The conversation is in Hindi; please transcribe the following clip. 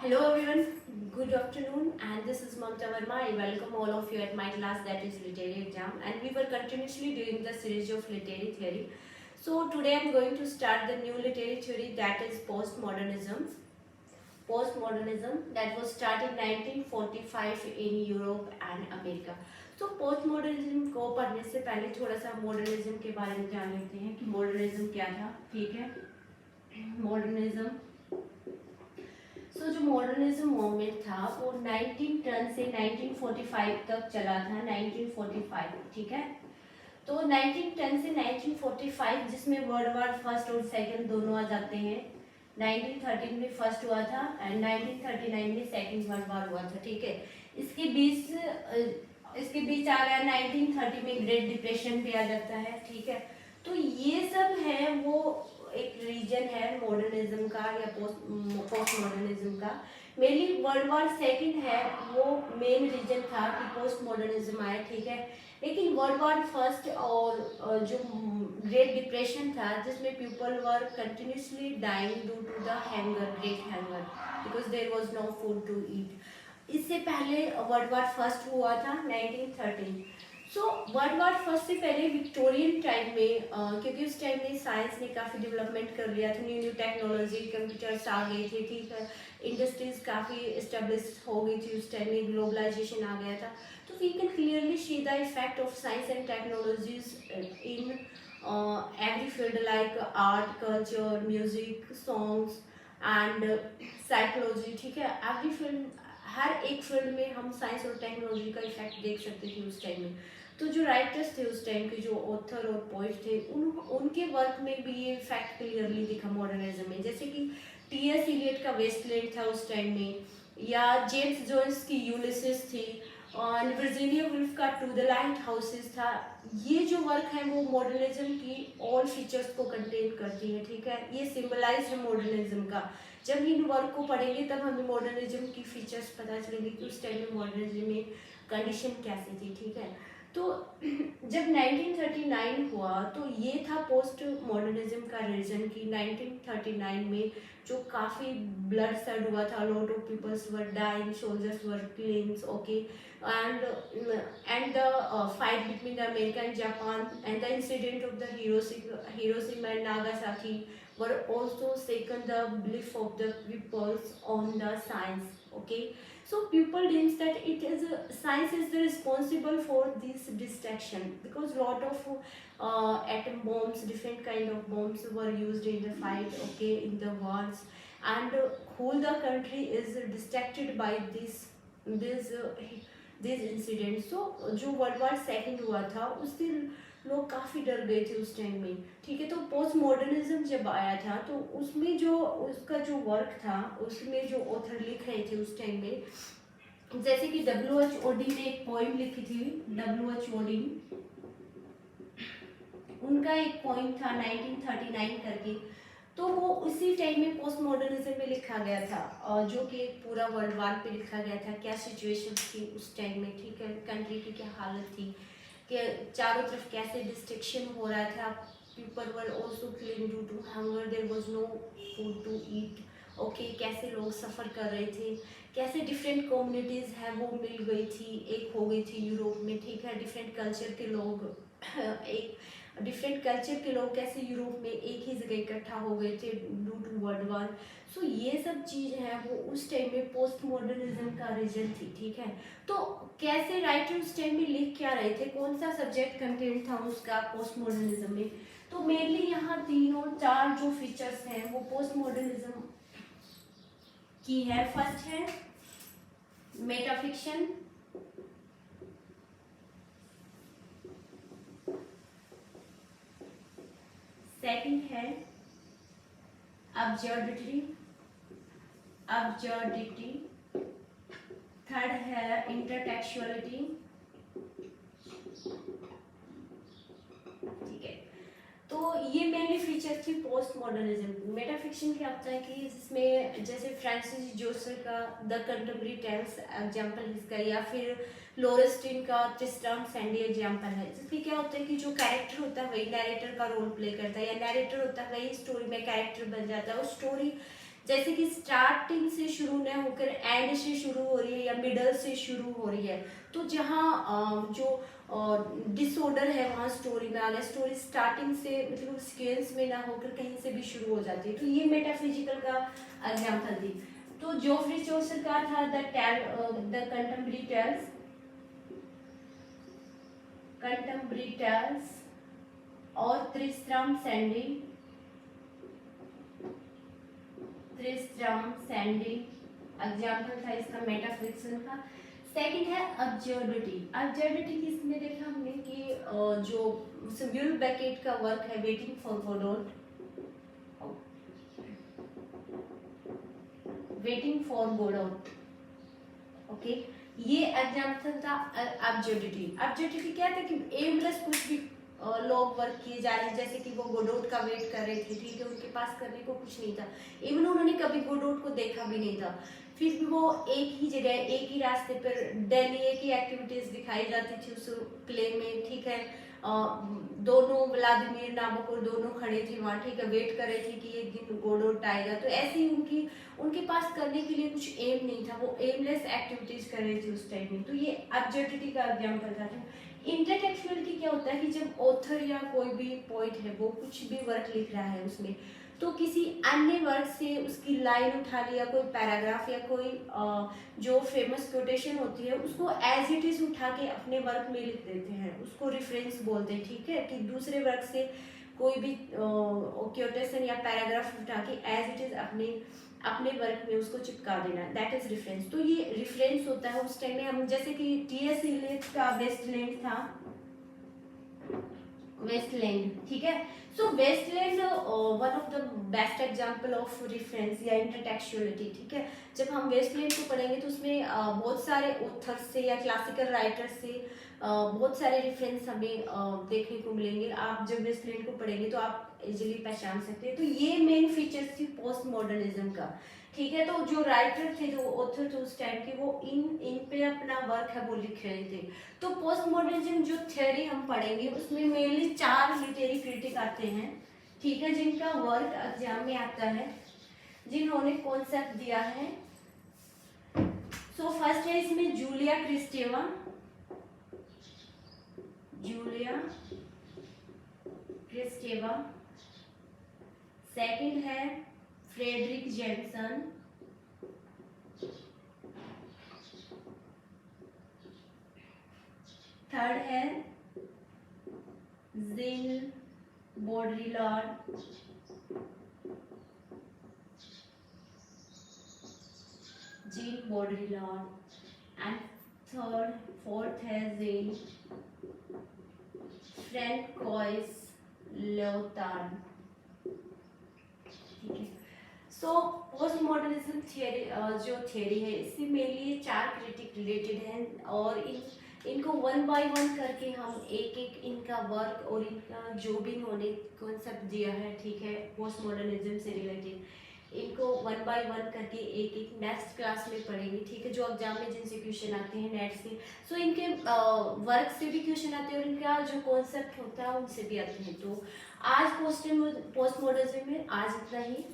Hello everyone, good afternoon, and this is Mamta Verma. I welcome all of you at my class, that is literary exam, and we were continuously doing the series of literary theory. So today I am going to start the new literary theory, that is postmodernism. Postmodernism that was started in 1945 in Europe and America. तो postmodernism को पढ़ने से पहले थोड़ा सा modernism के बारे में जान लेते हैं कि modernism क्या था. ठीक है, modernism जो मॉडर्निज्म मूवमेंट था वो 1910 से 1945 तक चला था. 1945, ठीक है. तो 1910 से 1945 जिसमें वर्ल्ड वार फर्स्ट और सेकंड दोनों आ जाते हैं. 1913 में फर्स्ट हुआ था एंड 1939 में सेकंड वर्ल्ड वार हुआ था. ठीक है, इसके बीच आ गया 1930 में ग्रेट डिप्रेशन भी आ जाता है. ठीक है, तो ये सब है वो एक रीजन है मॉडर्निज्म का या पोस्ट मॉडर्निज्म का. मेनली वर्ल्ड वार सेकंड है वो मेन रीजन था कि पोस्ट मॉडर्निज्म आया. ठीक है, लेकिन वर्ल्ड वार फर्स्ट और जो ग्रेट डिप्रेशन था जिसमें people were continuously dying due to the hunger, great hunger, because there was no food to eat. इससे पहले वर्ल्ड वार फर्स्ट हुआ था 1913. वर्ल्ड वार फर्स्ट से पहले विक्टोरियन टाइम में क्योंकि उस टाइम में साइंस ने काफ़ी डेवलपमेंट कर लिया था, न्यू न्यू टेक्नोलॉजी, कंप्यूटर्स आ गए थे. ठीक है, इंडस्ट्रीज काफ़ी इस्टेब्लिश हो गई थी उस टाइम में, ग्लोबलाइजेशन आ गया था. तो we can clearly see the effect of science and technologies in every field like art, culture, music, songs and psychology. ठीक है, एवरी फील्ड, हर एक फील्ड में हम साइंस और टेक्नोलॉजी का इफेक्ट देख सकते थे उस टाइम में. तो जो राइटर्स थे उस टाइम के, जो ऑथर और पोइट थे, उनके वर्क में भी ये फैक्ट क्लियरली दिखा मॉडर्निज्म में. जैसे कि टी.एस. इलियट का वेस्टलैंड था उस टाइम में, या जेम्स जॉन्स की यूलिसिस थी, और वर्जीनिया वुल्फ का टू द लाइट हाउसेस था. ये जो वर्क है वो मॉडर्निज्म की ऑल फीचर्स को कंटेन करती है. ठीक है, ये सिंबलाइज है मॉडर्निज्म का. जब इन वर्क को पढ़ेंगे तब हमें मॉडर्निज्म की फीचर्स पता चलेंगे कि उस टाइम में मॉडर्निज्म में कंडीशन कैसी थी. ठीक है, तो जब 1939 हुआ तो ये था पोस्ट मॉडर्निज्म का रीजन कि 1939 में जो काफ़ी ब्लड सड हुआ था, lot of peoples were dying, soldiers were killings. Okay, and the fight between the America and Japan and the incident of the Hiroshima and Nagasaki were also shaken the belief of the peoples on the science. Okay, so people thinks that it is science is the responsible for this destruction because lot of atom bombs, different kind of bombs were used in the fight. Okay, in the wars, and whole the country is distracted by this incident. जो वर्ल्ड वार सेकंड हुआ था उस दिन लोग काफ़ी डर गए थे उस टाइम में. ठीक है, तो पोस्ट मॉडर्निज्म जब आया था तो उसमें जो उसका जो वर्क था, उसमें जो ऑथर लिख रहे थे उस टाइम में, जैसे कि W.H. ओडिन ने एक पोइम लिखी थी. W.H. ओडिन, उनका एक पोइम था 1939 करके, तो वो उसी टाइम में पोस्ट मॉडर्निज्म में लिखा गया था, और जो कि पूरा वर्ल्ड वार पे लिखा गया था. क्या सिचुएशन थी उस टाइम में, ठीक है, कंट्री की क्या हालत थी, कि चारों तरफ कैसे डिस्ट्रक्शन हो रहा था, people were also killing due to hunger, there was no food to eat. Okay, कैसे लोग सफ़र कर रहे थे, कैसे डिफरेंट कम्युनिटीज़ हैं वो मिल गई थी, एक हो गई थी यूरोप में. ठीक है, डिफरेंट कल्चर के लोग कैसे यूरोप में एक ही जगह इकट्ठा हो गए थे ड्यू टू वर्ल्ड वार. ये सब चीज़ है वो उस टाइम में पोस्ट मॉडर्निज्म का रीजन थी. ठीक है, तो कैसे राइटर उस टाइम में लिख क्या रहे थे, कौन सा सब्जेक्ट कंटेंट था उसका पोस्ट मॉडर्निज्म में. तो मेनली यहाँ तीनों चार जो फीचर्स हैं वो पोस्ट मॉडर्निज्म की है. फर्स्ट है मेटाफिक्शन, सेकंड है अब्सर्डिटी, थर्ड है इंटरटेक्चुअलिटी. ठीक है, तो ये मेनली फीचर थी पोस्ट मॉडर्निज्म. मेटाफिक्शन क्या होता है कि जिसमें जैसे फ्रांसिस जोसेफ का द कंटेम्पररी टेल्स एग्जाम्पल इसका, या फिर लोरेस्टिन का ट्रिस्ट्राम सैंडी एग्जाम्पल है, जिसमें क्या होता है कि जो कैरेक्टर होता है वही नैरेटर का रोल प्ले करता है, या नैरेटर होता है वही स्टोरी में कैरेक्टर बन जाता है. और स्टोरी जैसे कि स्टार्टिंग से शुरू न होकर एंड से शुरू हो रही है या मिडल से शुरू हो रही है, तो जहाँ जो डिसऑर्डर है वहाँ स्टोरी में आ गया, स्टोरी स्टार्टिंग से मतलब सीक्वेंस में ना होकर कहीं से भी शुरू हो जाती है। तो ये मेटाफिजिकल का एग्जाम्पल थी। तो जोफ्री चौसर का था द कंटेम्पररी टेल्स और ट्रिस्ट्राम सैंडी एग्जाम्पल था इसका मेटाफिक्शन का। सेकंड है अब्सर्डिटी किसमें देखा हमने कि जो सिम्यूल बेकेट का वर्क है वेटिंग फॉर गोडोट, ओके, ये एग्जाम्पल था अब्सर्डिटी क्या था कि एमलेस कुछ भी लोग वर्क किए जा रहे हैं, जैसे कि वो गोडोट का वेट कर रहे थे, ठीक है, उनके पास करने को कुछ नहीं था, इवन उन्होंने कभी गोडोट को देखा भी नहीं था, फिर भी वो एक ही जगह एक ही रास्ते पर डेली एक ही एक्टिविटीज दिखाई जाती थी उस प्ले में, ठीक है। दोनों व्लादिमीर नाबोकोव दोनों खड़े थे वहाँ, ठीक है, वेट कर रहे थे कि एक दिन गोडोट आएगा, तो ऐसे ही उनके पास करने के लिए कुछ एम नहीं था, वो एमलेस एक्टिविटीज कर रहे थे उस टाइम में। तो ये अब्सर्डिटी का एग्जाम्पल था। इंटरटेक्चुअलिटी क्या होता है कि जब ऑथर या कोई भी पोइट है वो कुछ भी वर्क लिख रहा है उसमें, तो किसी अन्य वर्क से उसकी लाइन उठा लिया, कोई पैराग्राफ या कोई जो फेमस कोटेशन होती है उसको एज इट इज उठा के अपने वर्क में लिख देते हैं, उसको रेफरेंस बोलते हैं, ठीक है, कि दूसरे वर्क से कोई भी कोटेशन या पैराग्राफ उठा के एज इट इज अपने वर्क में उसको चिपका देना, दैट इज रेफरेंस। तो ये रेफरेंस होता है उस टाइम में। हम जैसे कि टीएस इलियट का वेस्टलैंड था, वेस्टलैंड, ठीक है। So Wasteland one of the best example of reference या इंटरटेक्चुअलिटी, ठीक है। जब हम वेस्टलैंड को पढ़ेंगे तो उसमें बहुत सारे ऑथर्स से या क्लासिकल राइटर्स से बहुत सारे रेफरेंस हमें देखने को मिलेंगे। आप जब वेस्टलैंड को पढ़ेंगे तो आप इजीली पहचान सकते हैं। तो ये मेन फीचर्स थी पोस्ट मॉडर्निज्म का, ठीक है। तो जो राइटर थे, जो ऑथर थे उस टाइम के, वो इन पे अपना वर्क है वो लिख रहे थे। तो पोस्ट मॉडर्निज्म जो थ्योरी हम पढ़ेंगे उसमें मेनली 4 लिटरेरी क्रिटिक आते हैं, ठीक है, जिनका वर्क एग्जाम में आता है, जिन्होंने कॉन्सेप्ट दिया है। सो फर्स्ट है इसमें जूलिया क्रिस्टेवा, सेकंड है फ्रेडरिक जेनसन, थर्ड है जीन बॉड्रिलॉर्ड, एंड फोर्थ है जीन फ्रैंकोइस लियोटार्ड, ठीक है। सो पोस्ट मॉडर्निज्म थियरी जो थियरी है इससे मेनली 4 क्रिटिक रिलेटेड हैं, और इनको 1 बाय 1 करके हम एक इनका वर्क और इनका जो भी इन्होंने कॉन्सेप्ट दिया है, ठीक है, पोस्ट मॉडर्निज्म से रिलेटेड, इनको 1 बाय 1 करके एक नेक्स्ट क्लास में पढ़ेंगे, ठीक है, जो एग्जाम में जिनसे क्वेश्चन आते हैं नेट से। सो इनके वर्क से भी क्वेश्चन आते हैं और इनका जो कॉन्सेप्ट होता है उनसे भी आते हैं। तो आज पोस्ट मॉडर्निज्म में आज इतना ही।